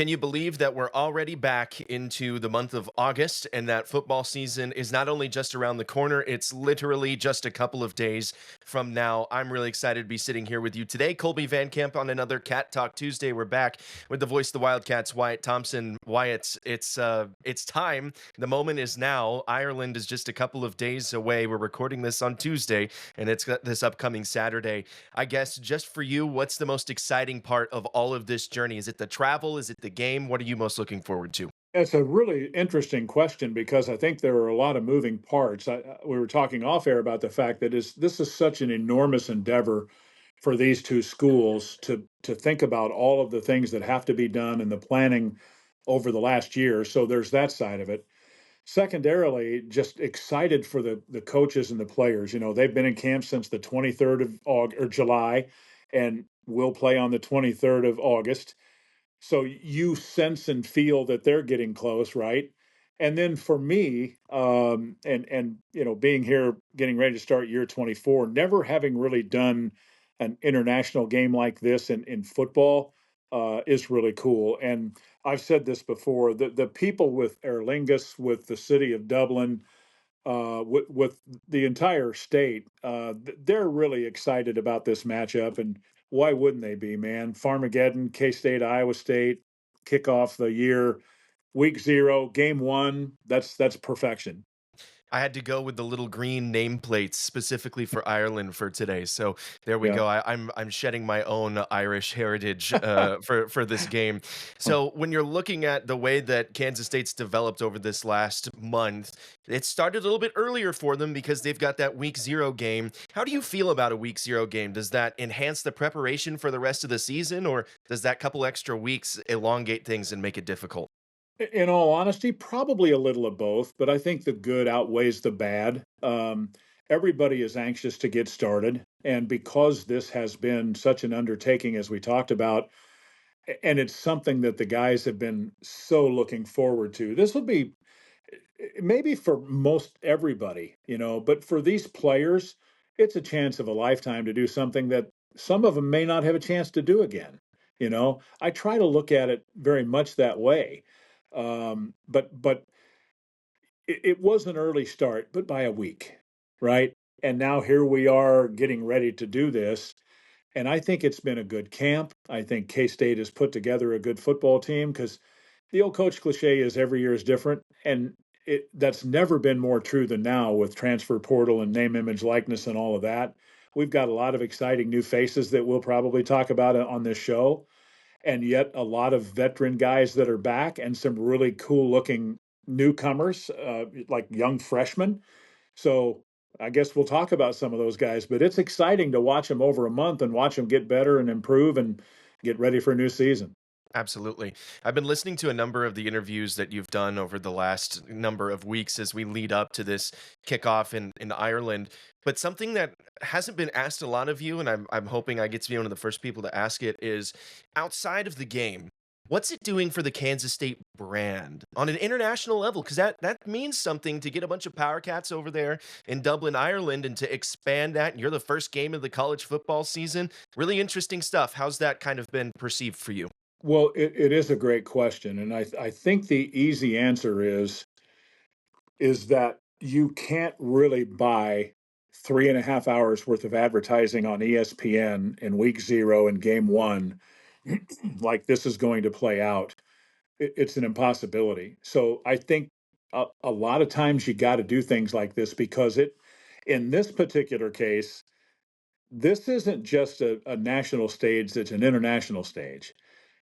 Can you believe that we're already back into the month of August and that football season is not only just around the corner, it's literally just a couple of days from now. I'm really excited to be sitting here with you today. Kolby Van Camp on another Cat Talk Tuesday. We're back with the voice of the Wildcats, Wyatt Thompson. Wyatt, it's time. The moment is now. Ireland is just a couple of days away. We're recording this on Tuesday, and it's this upcoming Saturday. I guess just for you, what's the most exciting part of all of this journey? Is it the travel? Is it the game? What are you most looking forward to? It's a really interesting question because I think there are a lot of moving parts. We were talking off air about the fact that this is such an enormous endeavor for these two schools to think about all of the things that have to be done and the planning over the last year. So there's that side of it. Secondarily, just excited for the coaches and the players. You know, they've been in camp since the 23rd of August or July, and will play on the 23rd of August. So you sense and feel that they're getting close, right? And then for me, and being here, getting ready to start year 24, never having really done an international game like this in football is really cool. And I've said this before: the people with Aer Lingus, with the city of Dublin, with the entire state, they're really excited about this matchup. And why wouldn't they be, man? Farmageddon, K State, Iowa State, kick off the year, week zero, game one. That's perfection. I had to go with the little green nameplates specifically for Ireland for today. So there we Yeah. go. I'm shedding my own Irish heritage for this game. So when you're looking at the way that Kansas State's developed over this last month, it started a little bit earlier for them because they've got that week zero game. How do you feel about a week zero game? Does that enhance the preparation for the rest of the season, or does that couple extra weeks elongate things and make it difficult? In all honesty, probably a little of both, but I think the good outweighs the bad. Everybody is anxious to get started. And because this has been such an undertaking, as we talked about, and it's something that the guys have been so looking forward to, this will be maybe for most everybody, but for these players, it's a chance of a lifetime to do something that some of them may not have a chance to do again. I try to look at it very much that way. But it was an early start, but by a week, right? And now here we are getting ready to do this. And I think it's been a good camp. I think K State has put together a good football team because the old coach cliche is every year is different. And that's never been more true than now with transfer portal and name, image, likeness, and all of that. We've got a lot of exciting new faces that we'll probably talk about on this show, and yet a lot of veteran guys that are back and some really cool looking newcomers, like young freshmen. So I guess we'll talk about some of those guys, but it's exciting to watch them over a month and watch them get better and improve and get ready for a new season. Absolutely. I've been listening to a number of the interviews that you've done over the last number of weeks as we lead up to this kickoff in Ireland. But something that hasn't been asked a lot of you, and I'm hoping I get to be one of the first people to ask it, is outside of the game, what's it doing for the Kansas State brand on an international level? Because that means something to get a bunch of Power Cats over there in Dublin, Ireland, and to expand that. And you're the first game of the college football season. Really interesting stuff. How's that kind of been perceived for you? Well, it is a great question. And I think the easy answer is that you can't really buy 3.5 hours worth of advertising on ESPN in week zero and game one like this is going to play out. It's an impossibility. So I think a lot of times you got to do things like this because in this particular case, this isn't just a national stage, it's an international stage.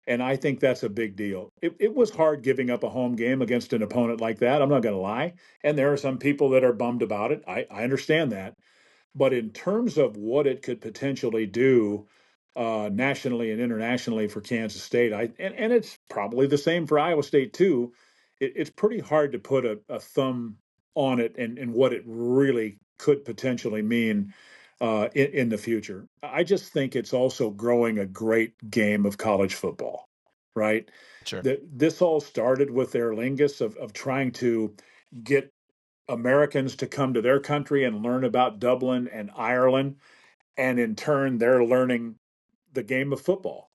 And I think that's a big deal. It was hard giving up a home game against an opponent like that. I'm not going to lie. And there are some people that are bummed about it. I understand that. But in terms of what it could potentially do nationally and internationally for Kansas State, and it's probably the same for Iowa State too. It's pretty hard to put a thumb on it and what it really could potentially mean in the future. I just think it's also growing a great game of college football, right? Sure. This all started with their lingus of trying to get Americans to come to their country and learn about Dublin and Ireland, and in turn, they're learning the game of football.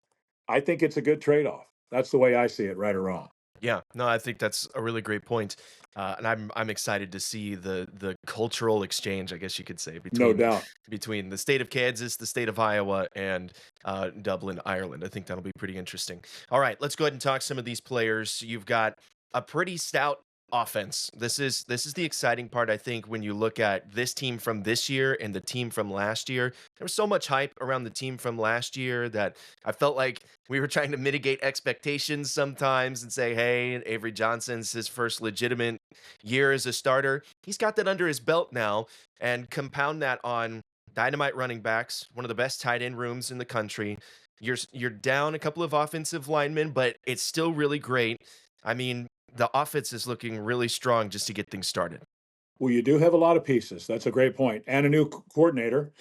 I think it's a good trade off. That's the way I see it, right or wrong. Yeah, no, I think that's a really great point. And I'm excited to see the cultural exchange, I guess you could say, No between doubt. the state of Kansas, the state of Iowa, and Dublin, Ireland. I think that'll be pretty interesting. All right, let's go ahead and talk some of these players. You've got a pretty stout offense. This is the exciting part, I think, when you look at this team from this year and the team from last year. There was so much hype around the team from last year that I felt like we were trying to mitigate expectations sometimes and say, hey, Avery Johnson's his first legitimate year as a starter. He's got that under his belt now, and compound that on dynamite running backs, one of the best tight end rooms in the country. You're down a couple of offensive linemen, but it's still really great. I mean, the offense is looking really strong just to get things started. Well, you do have a lot of pieces. That's a great point. And a new coordinator,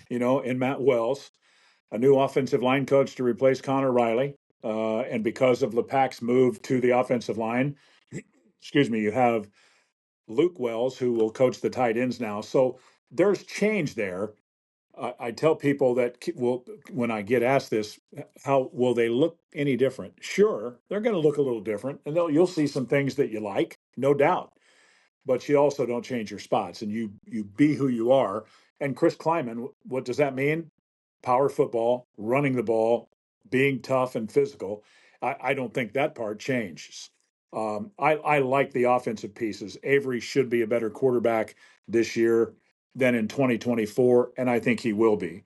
in Matt Wells, a new offensive line coach to replace Connor Riley. And because of LePac's move to the offensive line, excuse me, you have Luke Wells, who will coach the tight ends now. So there's change there. I tell people that when I get asked this, how will they look any different? Sure, they're going to look a little different, and you'll see some things that you like, no doubt. But you also don't change your spots, and you be who you are. And Chris Kleiman, what does that mean? Power football, running the ball, being tough and physical. I don't think that part changes. I like the offensive pieces. Avery should be a better quarterback this year than in 2024, and I think he will be.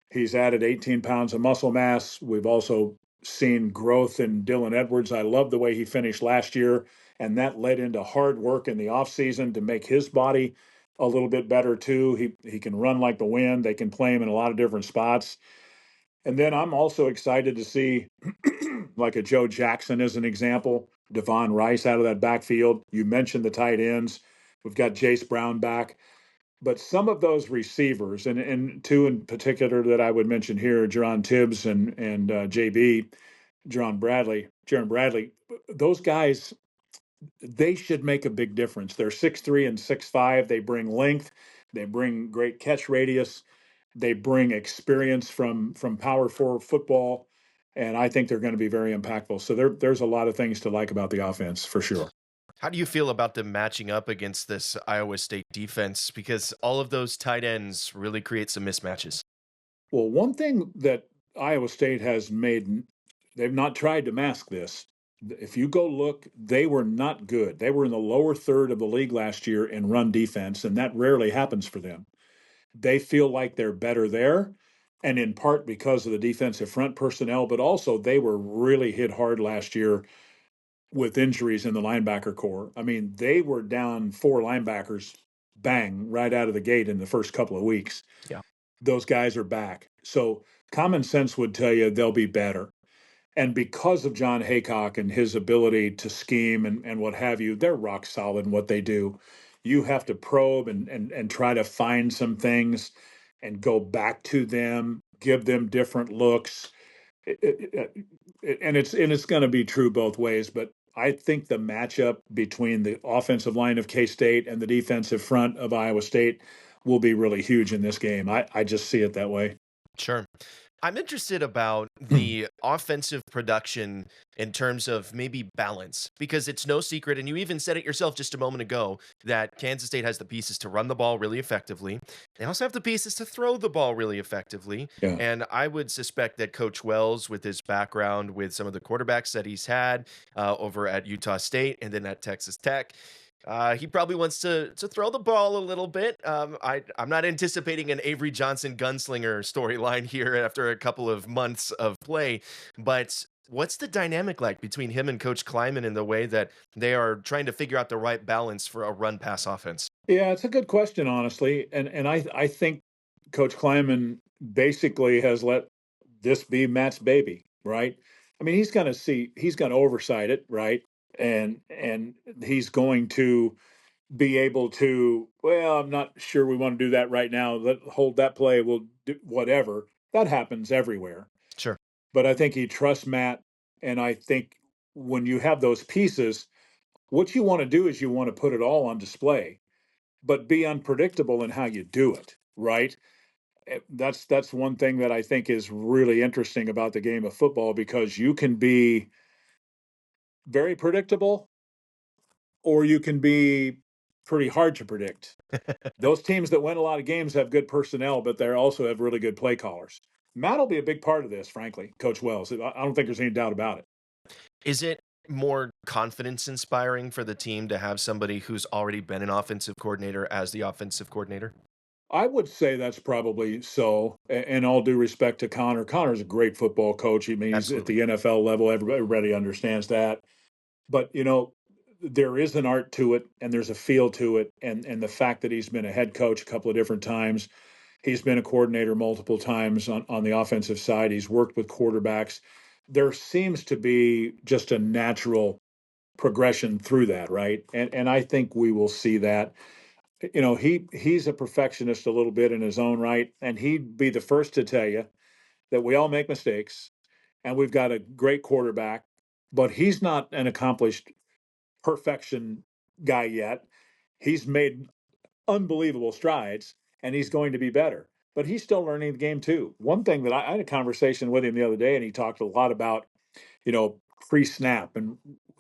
He's added 18 pounds of muscle mass. We've also seen growth in Dylan Edwards. I love the way he finished last year, and that led into hard work in the offseason to make his body a little bit better too. He can run like the wind. They can play him in a lot of different spots. And then I'm also excited to see like a Joe Jackson as an example, Devon Rice out of that backfield. You mentioned the tight ends. We've got Jace Brown back. But some of those receivers, and two in particular that I would mention here, Jerron Tibbs and JB, Jaron Bradley, those guys, they should make a big difference. They're 6'3" and 6'5". They bring length. They bring great catch radius. They bring experience from Power Four football, and I think they're going to be very impactful. So there's a lot of things to like about the offense for sure. How do you feel about them matching up against this Iowa State defense? Because all of those tight ends really create some mismatches. Well, one thing that Iowa State has made, they've not tried to mask this. If you go look, they were not good. They were in the lower third of the league last year in run defense, and that rarely happens for them. They feel like they're better there, and in part because of the defensive front personnel, but also they were really hit hard last year with injuries in the linebacker core. I mean, they were down four linebackers, bang, right out of the gate in the first couple of weeks. Yeah. Those guys are back. So common sense would tell you they'll be better. And because of John Haycock and his ability to scheme and what have you, they're rock solid in what they do. You have to probe and try to find some things and go back to them, give them different looks. And it's going to be true both ways. But I think the matchup between the offensive line of K-State and the defensive front of Iowa State will be really huge in this game. I just see it that way. Sure. I'm interested about the offensive production in terms of maybe balance, because it's no secret, and you even said it yourself just a moment ago, that Kansas State has the pieces to run the ball really effectively. They also have the pieces to throw the ball really effectively. Yeah. And I would suspect that Coach Wells, with his background with some of the quarterbacks that he's had over at Utah State and then at Texas Tech, he probably wants to throw the ball a little bit. I'm not anticipating an Avery Johnson gunslinger storyline here after a couple of months of play, but what's the dynamic like between him and Coach Kleiman in the way that they are trying to figure out the right balance for a run pass offense? Yeah, it's a good question, honestly. And I think Coach Kleiman basically has let this be Matt's baby, right? I mean, he's going to oversight it, right? And he's going to be able to, well, I'm not sure we want to do that right now. Let hold that play. We'll do whatever. That happens everywhere. Sure. But I think he trusts Matt. And I think when you have those pieces, what you want to do is you want to put it all on display, but be unpredictable in how you do it, right? That's one thing that I think is really interesting about the game of football, because you can be very predictable or you can be pretty hard to predict. Those teams that win a lot of games have good personnel, but they also have really good play callers. Matt will be a big part of this, frankly, Coach Wells. I don't think there's any doubt about it. Is it more confidence inspiring for the team to have somebody who's already been an offensive coordinator as the offensive coordinator? I would say that's probably so. In all due respect to Connor, Connor's a great football coach. I mean, he's at Absolutely. the NFL level. Everybody understands that. But there is an art to it, and there's a feel to it, and the fact that he's been a head coach a couple of different times, he's been a coordinator multiple times on the offensive side. He's worked with quarterbacks. There seems to be just a natural progression through that, right? And I think we will see that. He's a perfectionist a little bit in his own right, and he'd be the first to tell you that we all make mistakes, and we've got a great quarterback, but he's not an accomplished perfection guy yet. He's made unbelievable strides, and he's going to be better. But he's still learning the game too. One thing that I had a conversation with him the other day, and he talked a lot about, pre-snap and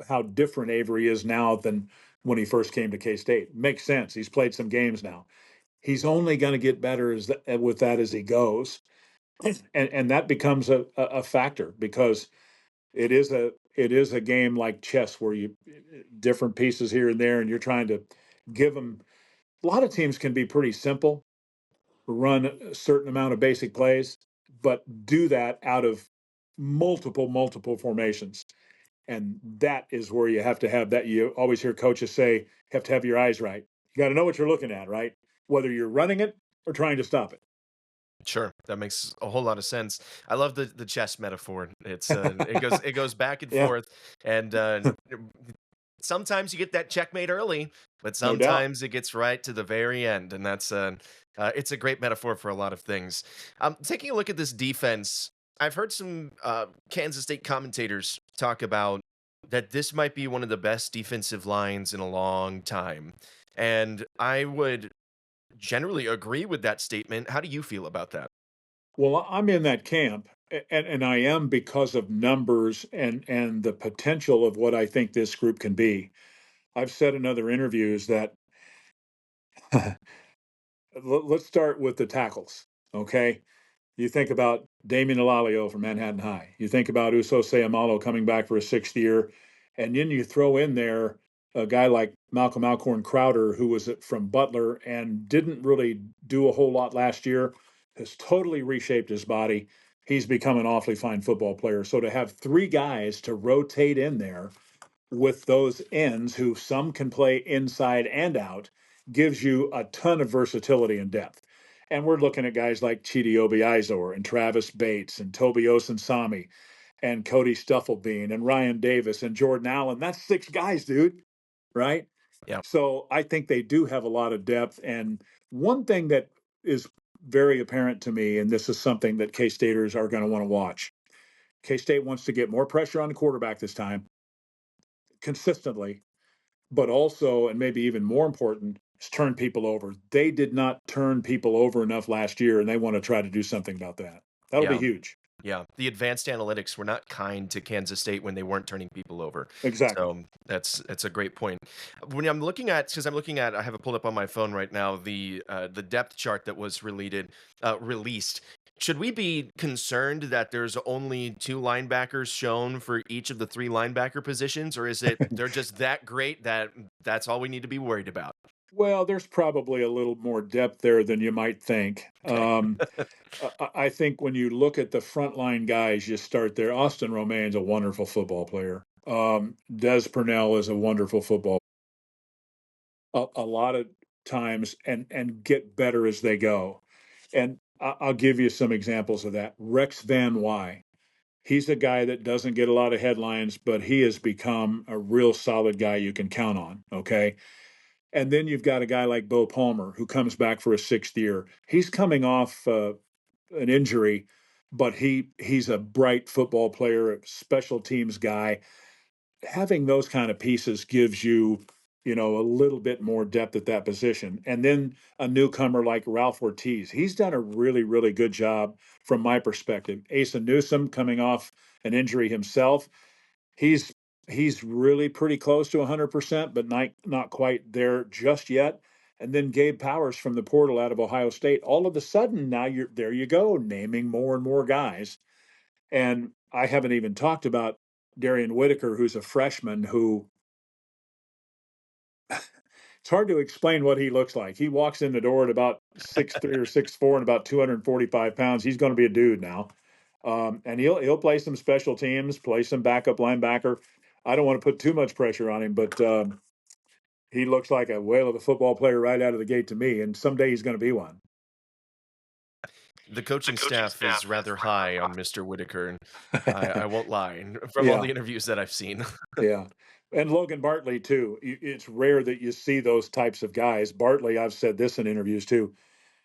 how different Avery is now than when he first came to K-State. Makes sense. He's played some games now. He's only going to get better with that as he goes, and that becomes a factor, because it is a game like chess where you different pieces here and there, and you're trying to give them. A lot of teams can be pretty simple, run a certain amount of basic plays, but do that out of multiple formations. And that is where you have to have that. You always hear coaches say, you have to have your eyes right. You got to know what you're looking at, right? Whether you're running it or trying to stop Sure, that makes a whole lot of sense. I love the chess metaphor. It goes back and Yeah, forth, and sometimes you get that checkmate early, but no doubt. sometimes it gets right to the very end, and it's a great metaphor for a lot of things. Taking a look at this defense, I've heard some Kansas State commentators talk about that this might be one of the best defensive lines in a long time, and I would generally agree with that statement. How do you feel about that? Well, I'm in that camp, and I am, because of numbers and the potential of what I think this group can be. I've said in other interviews that let's start with the tackles. Okay, you think about Damian Alalio from Manhattan High. You think about Uso Seumalo coming back for a sixth year, and then you throw in there a guy like Malcolm Alcorn Crowder, who was from Butler and didn't really do a whole lot last year, has totally reshaped his body. He's become an awfully fine football player. So to have three guys to rotate in there with those ends, who some can play inside and out, gives you a ton of versatility and depth. And we're looking at guys like Chidi Obiizor and Travis Bates and Toby Osensami and Cody Stufflebean and Ryan Davis and Jordan Allen. That's six guys, dude, right? Yeah. So I think they do have a lot of depth. And one thing that is very apparent to me, and this is something that K-Staters are going to want to watch. K-State wants to get more pressure on the quarterback this time, consistently, but also, and maybe even more important, is turn people over. They did not turn people over enough last year, and they want to try to do something about that. That'll be Yeah. huge. Yeah, the advanced analytics were not kind to Kansas State when they weren't turning people over. Exactly. So that's a great point. When I'm looking at, because I'm looking at, I have it pulled up on my phone right now, the depth chart that was released. Should we be concerned that there's only two linebackers shown for each of the three linebacker positions, or is it they're just that great that that's all we need to be worried about? Well, there's probably a little more depth there than you might think. Okay. I think when you look at the frontline guys, you start there. Austin Romain's a wonderful football player. Des Purnell is a wonderful football. A lot of times, and get better as they go. And I'll give you some examples of that. Rex Van Wy. He's a guy that doesn't get a lot of headlines, but he has become a real solid guy you can count on. Okay. And then you've got a guy like Bo Palmer, who comes back for a sixth year. He's coming off an injury, but he's a bright football player, a special teams guy. Having those kind of pieces gives you a little bit more depth at that position. And then a newcomer like Ralph Ortiz. He's done a really, really good job from my perspective. Asa Newsom coming off an injury himself. He's he's really pretty close to 100%, but not quite there just yet. And then Gabe Powers from the portal out of Ohio State. All of a sudden, now you're there. You go, naming more and more guys. And I haven't even talked about Darian Whitaker, who's a freshman who it's hard to explain what he looks like. He walks in the door at about 6'3" or 6'4" and about 245 pounds. He's going to be a dude now. And he'll play some special teams, play some backup linebacker. I don't want to put too much pressure on him, but he looks like a whale of a football player right out of the gate to me. And someday he's going to be one. The coaching staff is rather high on Mr. Whitaker, and I won't lie, from all Yeah, the interviews that I've seen. yeah. And Logan Bartley too. It's rare that you see those types of guys. Bartley, I've said this in interviews too.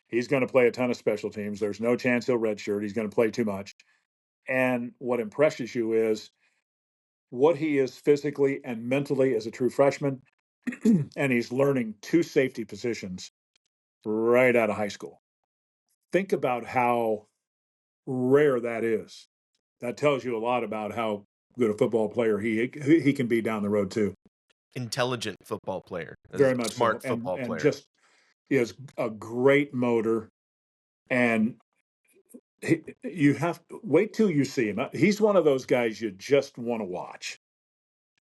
He's going to play a ton of special teams. There's no chance he'll redshirt. He's going to play too much. And what impresses you is what he is physically and mentally as a true freshman. And he's learning two safety positions right out of high school. Think about how rare that is. That tells you a lot about how good a football player he can be down the road too. Intelligent football player, a Very much so. smart And football and player. just he has a great motor. And you have to wait till you see him. He's one of those guys you just want to watch,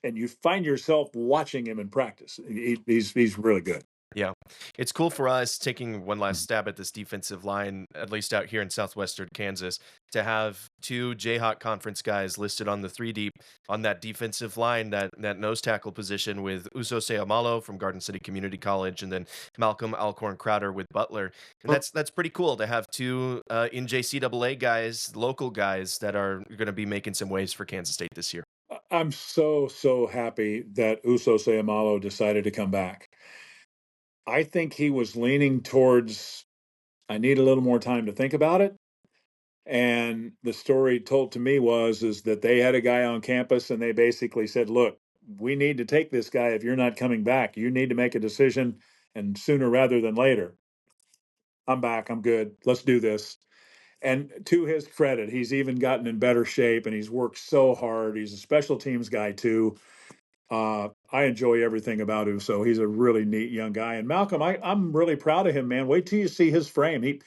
and you find yourself watching him in practice. He's really good. Yeah. It's cool for us taking one last stab at this defensive line, at least out here in southwestern Kansas, to have two Jayhawk conference guys listed on the three deep on that defensive line, that nose tackle position with Usose Amalo from Garden City Community College and then Malcolm Alcorn Crowder with Butler. And that's pretty cool to have two NJCAA guys, local guys that are going to be making some waves for Kansas State this year. I'm so happy that Uso Seumalo decided to come back. I think he was leaning towards I need a little more time to think about it. And the story told to me is that they had a guy on campus and they basically said, "Look, we need to take this guy. If you're not coming back, you need to make a decision, and sooner rather than later. I'm back. I'm good. Let's do this." And to his credit, he's even gotten in better shape and he's worked so hard. He's a special teams guy too. I enjoy everything about Uso. He's a really neat young guy. And Malcolm, I'm really proud of him, man. Wait till you see his frame.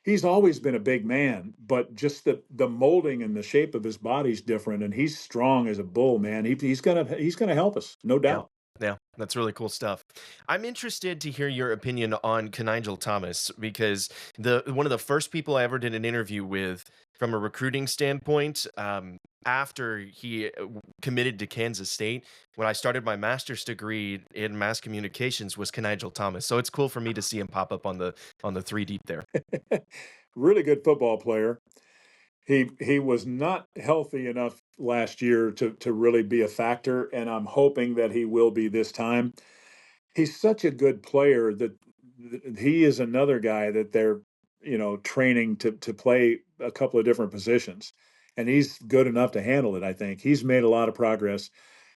He's always been a big man, but just the molding and the shape of his body's different, and he's strong as a bull, man. He's gonna help us, no Yeah. doubt. Yeah, that's really cool stuff. I'm interested to hear your opinion on Kenigel Thomas because the one of the first people I ever did an interview with from a recruiting standpoint, after he committed to Kansas State, when I started my master's degree in mass communications, was Kenigel Thomas. So it's cool for me to see him pop up on the three deep there. Really good football player. He was not healthy enough last year to really be a factor, and I'm hoping that he will be this time. He's such a good player that he is another guy that they're training to play a couple of different positions, and he's good enough to handle it. I think he's made a lot of progress.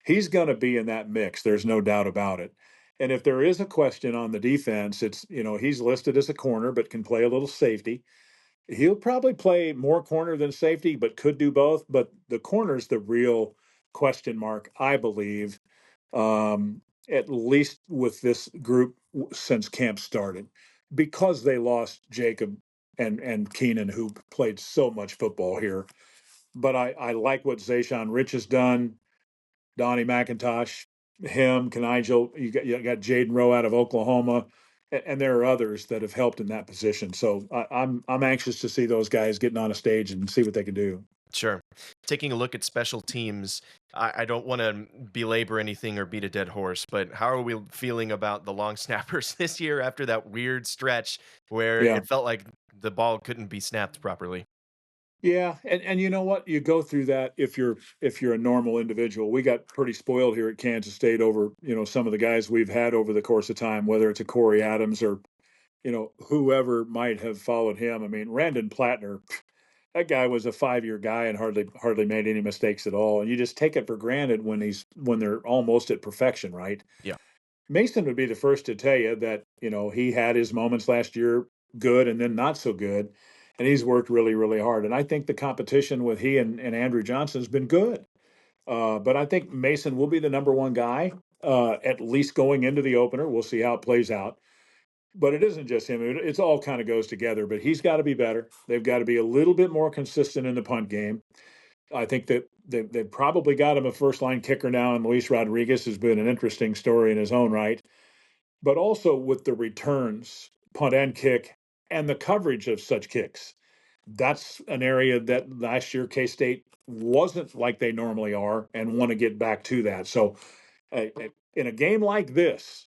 He's going to be in that mix. There's no doubt about it. And if there is a question on the defense, it's he's listed as a corner, but can play a little safety. He'll probably play more corner than safety, but could do both. But the corner's the real question mark, I believe, at least with this group since camp started, because they lost Jacob and Keenan, who played so much football here. But I like what Zayshawn Rich has done, Donnie McIntosh, him, Kenigel. You got Jaden Rowe out of Oklahoma, and there are others that have helped in that position. So I'm anxious to see those guys getting on a stage and see what they can do. Sure. Taking a look at special teams, I don't want to belabor anything or beat a dead horse, but how are we feeling about the long snappers this year after that weird stretch where Yeah. it felt like the ball couldn't be snapped properly? Yeah, and you know what? You go through that if you're a normal individual. We got pretty spoiled here at Kansas State over, some of the guys we've had over the course of time, whether it's a Corey Adams or, whoever might have followed him. I mean, Randon Plattner, that guy was a 5-year guy and hardly made any mistakes at all. And you just take it for granted when they're almost at perfection, right? Yeah. Mason would be the first to tell you that, he had his moments last year, good and then not so good. And he's worked really, really hard. And I think the competition with he and Andrew Johnson has been good. But I think Mason will be the number one guy, at least going into the opener. We'll see how it plays out. But it isn't just him. It's all kind of goes together. But he's got to be better. They've got to be a little bit more consistent in the punt game. I think that they've probably got him a first line kicker now, and Luis Rodriguez has been an interesting story in his own right. But also with the returns, punt and kick, and the coverage of such kicks. That's an area that last year K State wasn't like they normally are and want to get back to that. So, in a game like this,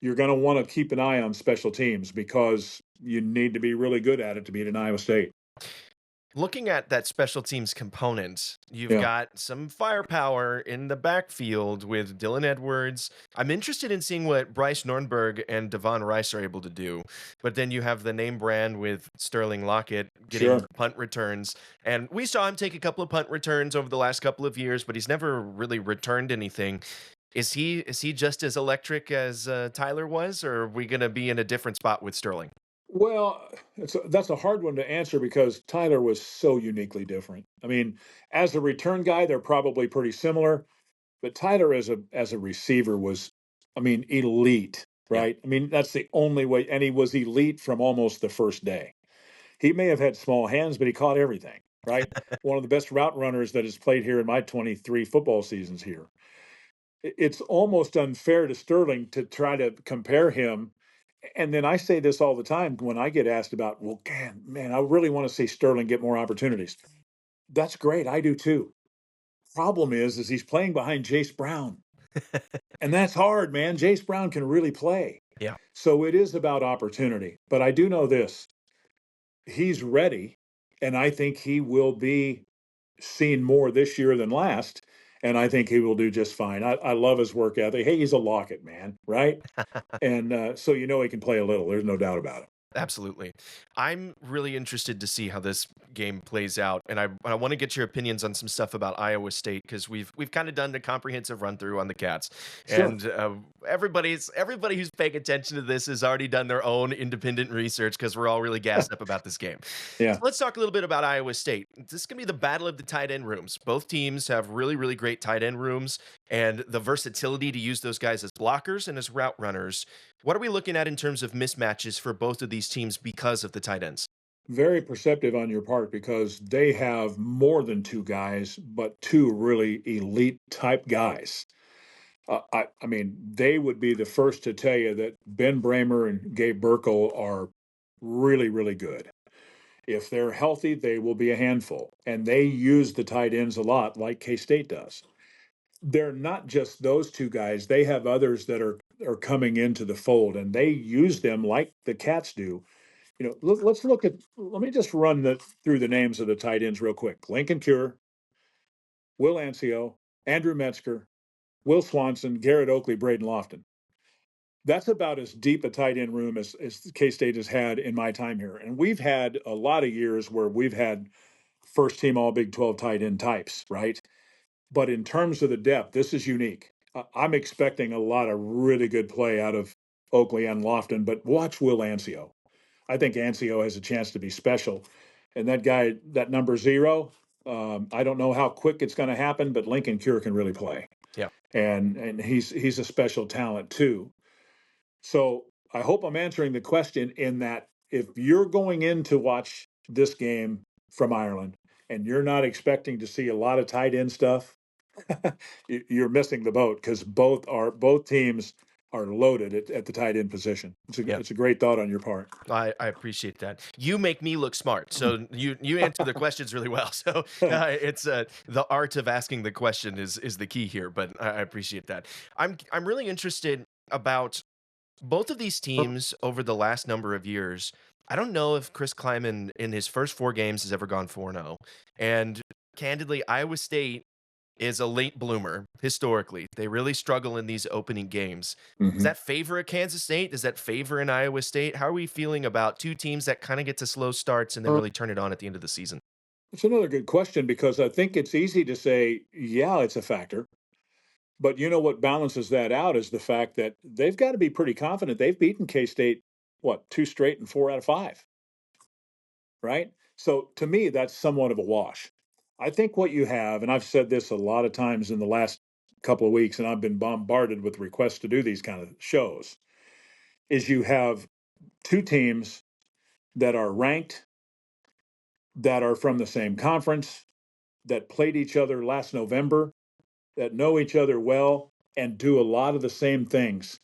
you're going to want to keep an eye on special teams because you need to be really good at it to beat an Iowa State. Looking at that special teams component, you've Yeah, got some firepower in the backfield with Dylan Edwards. I'm interested in seeing what Bryce Nordberg and Devon Rice are able to do. But then you have the name brand with Sterling Lockett getting sure. punt returns. And we saw him take a couple of punt returns over the last couple of years, but he's never really returned anything. Is he just as electric as Tyler was, or are we going to be in a different spot with Sterling? Well, that's a hard one to answer because Tyler was so uniquely different. I mean, as a return guy, they're probably pretty similar, but Tyler as a receiver was, I mean, elite, Yeah. right? I mean, that's the only way, and he was elite from almost the first day. He may have had small hands, but he caught everything, right? One of the best route runners that has played here in my 23 football seasons here. It's almost unfair to Sterling to try to compare him. And then I say this all the time when I get asked about, well, man, I really want to see Sterling get more opportunities. That's great. I do too. Problem is he's playing behind Jace Brown. And that's hard, man. Jace Brown can really play. Yeah. So it is about opportunity. But I do know this, he's ready. And I think he will be seen more this year than last. And I think he will do just fine. I love his work ethic. Hey, he's a Lockett, man, right? And so he can play a little. There's no doubt about it. Absolutely. I'm really interested to see how this game plays out, and I want to get your opinions on some stuff about Iowa State because we've kind of done a comprehensive run through on the Cats, Sure. and everybody who's paying attention to this has already done their own independent research because we're all really gassed up about this game. So Yeah. let's talk a little bit about Iowa State. This is gonna be the battle of the tight end rooms. Both teams have really great tight end rooms and the versatility to use those guys as blockers and as route runners. What are we looking at in terms of mismatches for both of these teams because of the tight ends? Very perceptive on your part because they have more than two guys, but two really elite type guys. I mean, they would be the first to tell you that Ben Bramer and Gabe Burkle are really, really good. If they're healthy, they will be a handful. And they use the tight ends a lot, like K State does. They're not just those two guys, they have others that are coming into the fold, and they use them like the Cats do. Let's look at. Let me just run through the names of the tight ends real quick. Lincoln Cure, Will Ancio, Andrew Metzger, Will Swanson, Garrett Oakley, Braden Lofton. That's about as deep a tight end room as K State has had in my time here. And we've had a lot of years where we've had first team All Big 12 tight end types, right? But in terms of the depth, this is unique. I'm expecting a lot of really good play out of Oakley and Lofton, but watch Will Ancio. I think Ancio has a chance to be special. And that guy, that number zero, I don't know how quick it's going to happen, but Lincoln Cure can really play, Yeah. and he's a special talent too. So I hope I'm answering the question in that if you're going in to watch this game from Ireland and you're not expecting to see a lot of tight end stuff, you're missing the boat because both teams are loaded at the tight end position. Yeah. It's a great thought on your part. I appreciate that. You make me look smart, so you answer the questions really well. So it's the art of asking the question is the key here. But I appreciate that. I'm really interested about both of these teams over the last number of years. I don't know if Chris Kleiman in his first 4 games has ever gone 4-0, and candidly, Iowa State is a late bloomer historically. They really struggle in these opening games. Does Mhm. that favor a Kansas State? Does that favor an Iowa State? How are we feeling about two teams that kind of get to slow starts and then really turn it on at the end of the season? It's another good question because I think it's easy to say, yeah, it's a factor. But you know what balances that out is the fact that they've got to be pretty confident they've beaten K-State, what, 2 straight and 4 out of 5, right? So to me, that's somewhat of a wash. I think what you have, and I've said this a lot of times in the last couple of weeks, and I've been bombarded with requests to do these kind of shows, is you have two teams that are ranked, that are from the same conference, that played each other last November, that know each other well, and do a lot of the same things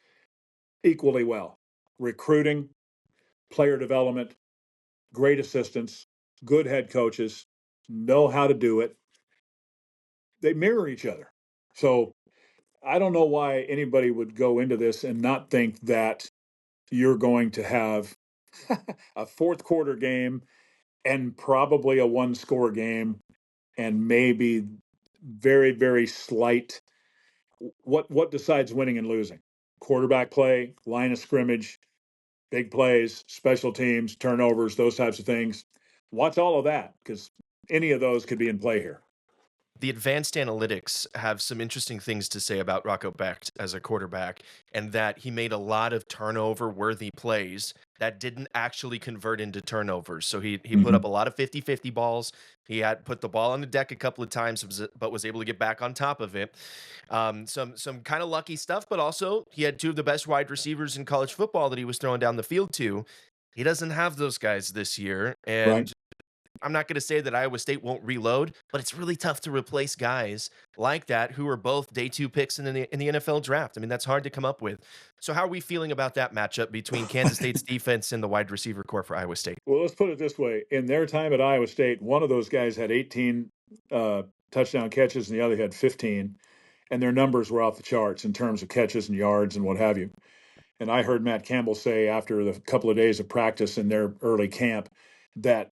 equally well: recruiting, player development, great assistants, good head coaches, know how to do it. They mirror each other. So I don't know why anybody would go into this and not think that you're going to have a fourth quarter game and probably a one score game and maybe very, very slight. What decides winning and losing? Quarterback play, line of scrimmage, big plays, special teams, turnovers, those types of things. Watch all of that because any of those could be in play here. The advanced analytics have some interesting things to say about Rocco Becht as a quarterback, and that he made a lot of turnover-worthy plays that didn't actually convert into turnovers. So he put up Mhm. a lot of 50-50 balls. He had put the ball on the deck a couple of times, but was able to get back on top of it. Some kind of lucky stuff, but also he had two of the best wide receivers in college football that he was throwing down the field to. He doesn't have those guys this year, Right. and I'm not going to say that Iowa State won't reload, but it's really tough to replace guys like that who are both day two picks in the NFL draft. I mean, that's hard to come up with. So, how are we feeling about that matchup between Kansas State's defense and the wide receiver core for Iowa State? Well, let's put it this way. In their time at Iowa State, one of those guys had 18 touchdown catches and the other had 15, and their numbers were off the charts in terms of catches and yards and what have you. And I heard Matt Campbell say after the couple of days of practice in their early camp that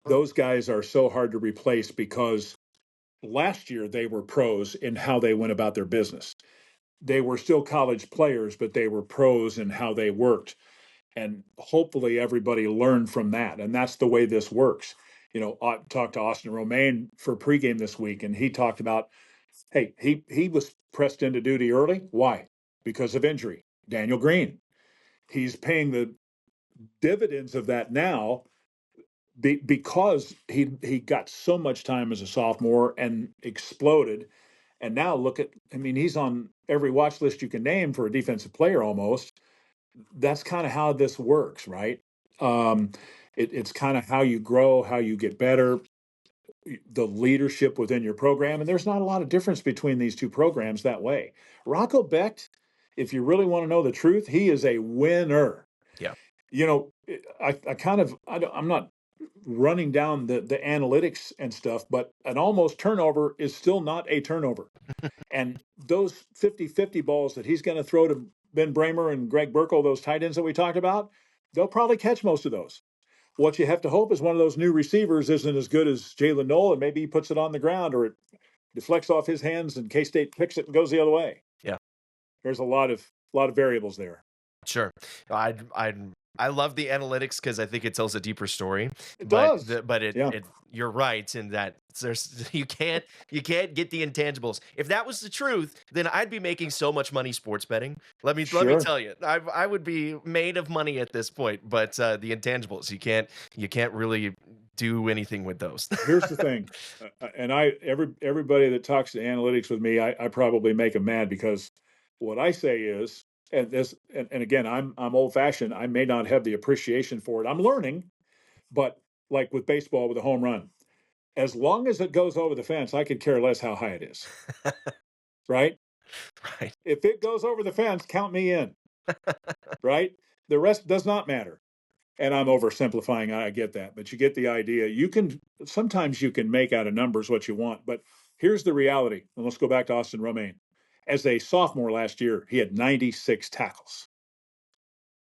those guys are so hard to replace because last year they were pros in how they went about their business. They were still college players, but they were pros in how they worked. And hopefully everybody learned from that. And that's the way this works. You know, I talked to Austin Romaine for pregame this week, and he talked about, hey, he was pressed into duty early. Why? Because of injury. Daniel Green. He's paying the dividends of that now because he got so much time as a sophomore and exploded. And now look at, I mean, he's on every watch list you can name for a defensive player almost. That's kind of how this works, right? Um, it's kind of how you grow, how you get better, the leadership within your program. And there's not a lot of difference between these two programs that way. Rocco Becht, if you really want to know the truth, he is a winner. Yeah. You know, I'm not running down the analytics and stuff, but an almost turnover is still not a turnover. And those 50-50 balls that he's going to throw to Ben Bramer and Greg Burkle, those tight ends that we talked about, they'll probably catch most of those. What you have to hope is one of those new receivers isn't as good as Jalen Noel, and maybe he puts it on the ground or it deflects off his hands and K-State picks it and goes the other way. Yeah. There's a lot of variables there. Sure. I love the analytics because I think it tells a deeper story. It But does. it Yeah, you're right in that there's you can't get the intangibles. If that was the truth, then I'd be making so much money sports betting. Let me sure. tell you, I would be made of money at this point. But the intangibles, you can't really do anything with those. Here's the thing, and everybody that talks to analytics with me, I probably make them mad because what I say is, and again, I'm old fashioned. I may not have the appreciation for it. I'm learning, but like with baseball with a home run, as long as it goes over the fence, I could care less how high it is. Right? Right. If it goes over the fence, count me in. Right? The rest does not matter. And I'm oversimplifying. I get that, but you get the idea. Sometimes you can make out of numbers what you want, but here's the reality. And let's go back to Austin Romaine. As a sophomore last year, he had 96 tackles.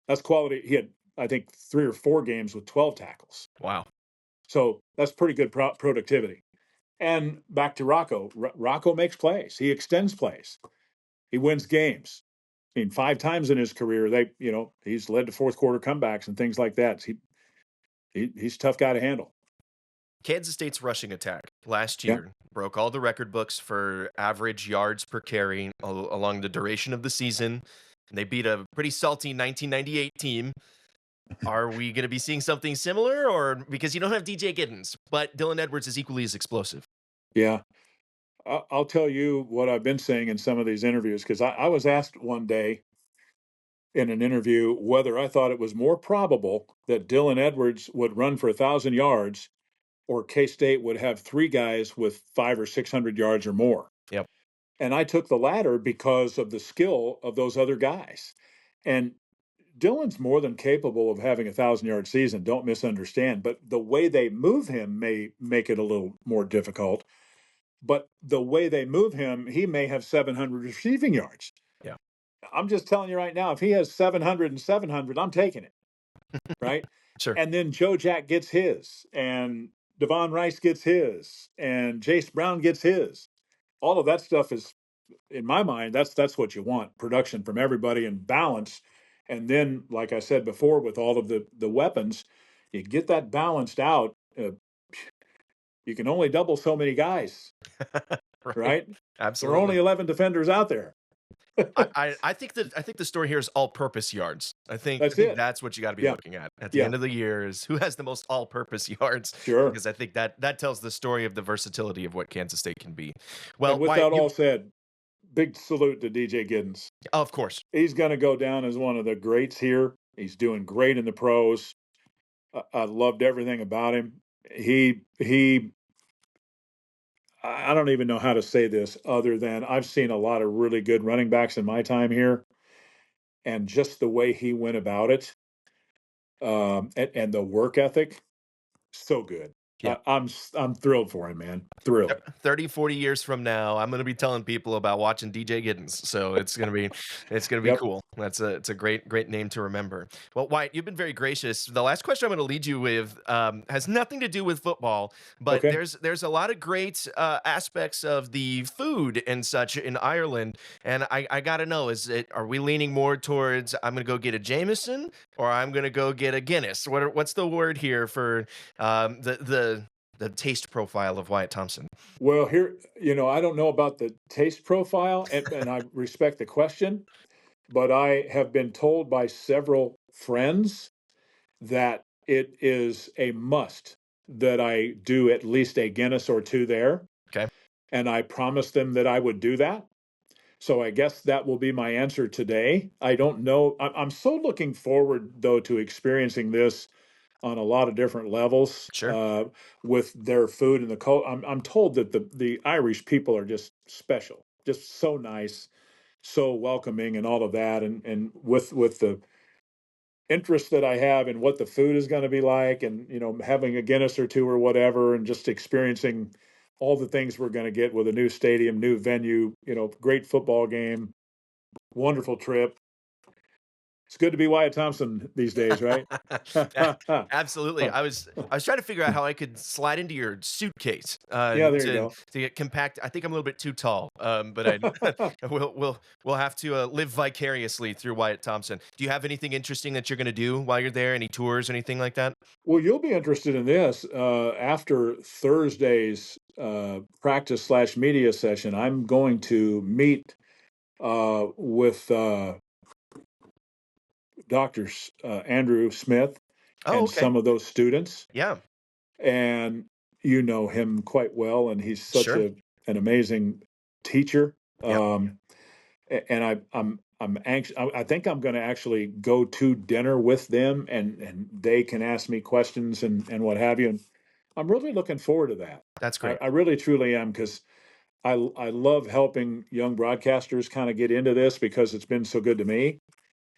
That's quality. He had, I think, 3 or 4 games with 12 tackles. Wow. So that's pretty good productivity. And back to Rocco. Rocco makes plays. He extends plays. He wins games. I mean, 5 times in his career, he's led to fourth quarter comebacks and things like that. He's a tough guy to handle. Kansas State's rushing attack last Yeah. year broke all the record books for average yards per carry along the duration of the season. And they beat a pretty salty 1998 team. Are we going to be seeing something similar, or because you don't have DJ Giddens, but Dylan Edwards is equally as explosive? Yeah. I'll tell you what I've been saying in some of these interviews because I was asked one day in an interview whether I thought it was more probable that Dylan Edwards would run for 1,000 yards or K State would have three guys with 500 or 600 yards or more. Yep. And I took the latter because of the skill of those other guys. And Dylan's more than capable of having 1,000 yard season. Don't misunderstand. But the way they move him may make it a little more difficult. But the way they move him, he may have 700 receiving yards. Yeah. I'm just telling you right now, if he has 700 and 700, I'm taking it. Right. Sure. And then Joe Jack gets his, and Devon Rice gets his, and Jace Brown gets his. All of that stuff is, in my mind, that's what you want: production from everybody and balance. And then, like I said before, with all of the weapons, you get that balanced out. You can only double so many guys, Right. right? There are Absolutely. only 11 defenders out there. I think the story here is all-purpose yards. I That's think it. that's what you got to be Yeah, looking at the yeah, end of the year is who has the most all-purpose yards, sure. because I think that tells the story of the versatility of what Kansas State can be. And Well, with Wyatt, that all said, big salute to DJ Giddens. of course. He's going to go down as one of the greats here. He's doing great in the pros. I loved everything about him. He. I don't even know how to say this other than I've seen a lot of really good running backs in my time here, and just the way he went about it, and the work ethic, so good. Yeah. I'm thrilled for him, man. Thrilled. 30, 40 years from now, I'm gonna be telling people about watching DJ Giddens. So it's gonna be Yep. cool. It's a great name to remember. Well, Wyatt, you've been very gracious. The last question I'm gonna lead you with has nothing to do with football, but Okay. there's a lot of great aspects of the food and such in Ireland, and I gotta know, are we leaning more towards I'm gonna go get a Jameson or I'm gonna go get a Guinness? What's the word here for the taste profile of Wyatt Thompson? Well, here, I don't know about the taste profile, and I respect the question, but I have been told by several friends that it is a must that I do at least a Guinness or two there. Okay. And I promised them that I would do that. So I guess that will be my answer today. I don't know. I'm so looking forward, though, to experiencing this on a lot of different levels Sure. with their food and the culture. I'm told that the Irish people are just special, just so nice, so welcoming, and all of that. And with the interest that I have in what the food is going to be like, and having a Guinness or two or whatever, and just experiencing all the things we're going to get with a new stadium, new venue, great football game, wonderful trip. It's good to be Wyatt Thompson these days, right? A absolutely. I was trying to figure out how I could slide into your suitcase, Yeah, there you to go. get compact. I think I'm a little bit too tall, but I we'll have to, live vicariously through Wyatt Thompson. Do you have anything interesting that you're gonna do while you're there? Any tours, anything like that? Well, you'll be interested in this. After Thursday's practice slash media session, I'm going to meet with Dr. Andrew Smith Oh, and okay. some of those students. Yeah, And you know him quite well, and he's such sure. an amazing teacher. Yep. And I'm anxious. I think I'm going to actually go to dinner with them, and they can ask me questions and what have you. And I'm really looking forward to that. That's I, great. I really truly am because I love helping young broadcasters kind of get into this because it's been so good to me.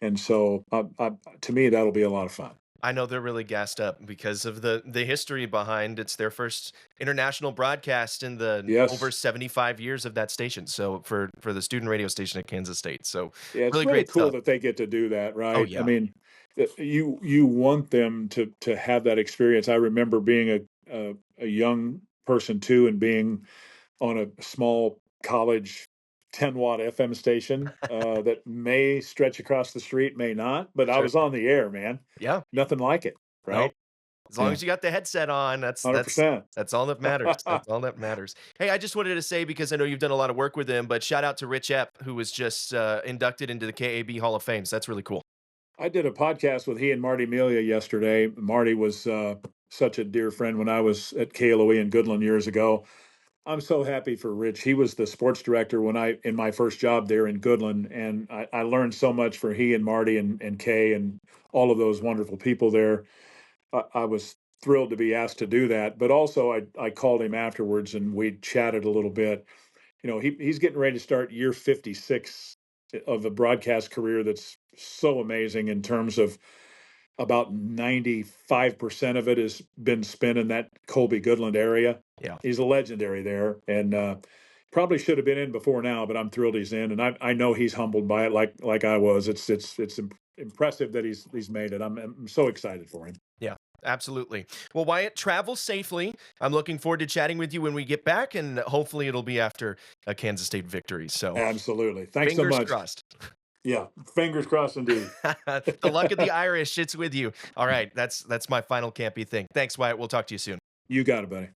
And so to me, that'll be a lot of fun. I know they're really gassed up because of the history behind it's their first international broadcast in the over Yes. 75 years of that station. So for the student radio station at Kansas State. So Yeah, it's really really great cool stuff. that they get to do that, Oh right? I yeah. mean, you want them to have that experience. I remember being a young person too, and being on a small college 10-watt FM station that may stretch across the street, may not, but I Sure. was on the air, man. Yeah. Nothing like it, No, right? As long as you got the headset on, that's that's 100%. that's all that matters. That's all that matters. Hey, I just wanted to say, because I know you've done a lot of work with him, but shout out to Rich Epp, who was just inducted into the KAB Hall of Fame. So that's really cool. I did a podcast with he and Marty Melia yesterday. Marty was such a dear friend when I was at KLOE in Goodland years ago. I'm so happy for Rich. He was the sports director when I in my first job there in Goodland, and I learned so much for he and Marty and Kay and all of those wonderful people there. I was thrilled to be asked to do that, but also I called him afterwards and we chatted a little bit. He's getting ready to start year 56 of a broadcast career that's so amazing in terms of about 95% of it has been spent in that Kolby Goodland area. Yeah. He's a legendary there, and probably should have been in before now, but I'm thrilled he's in, and I know he's humbled by it, like I was. It's impressive that he's made it. I'm so excited for him. Yeah, absolutely. Well, Wyatt, travel safely. I'm looking forward to chatting with you when we get back, and hopefully it'll be after a Kansas State victory. So Absolutely. Thanks so fingers much. crossed. Yeah, fingers crossed indeed. The luck of the Irish, it's with you. All right, that's my final campy thing. Thanks, Wyatt. We'll talk to you soon. You got it, buddy.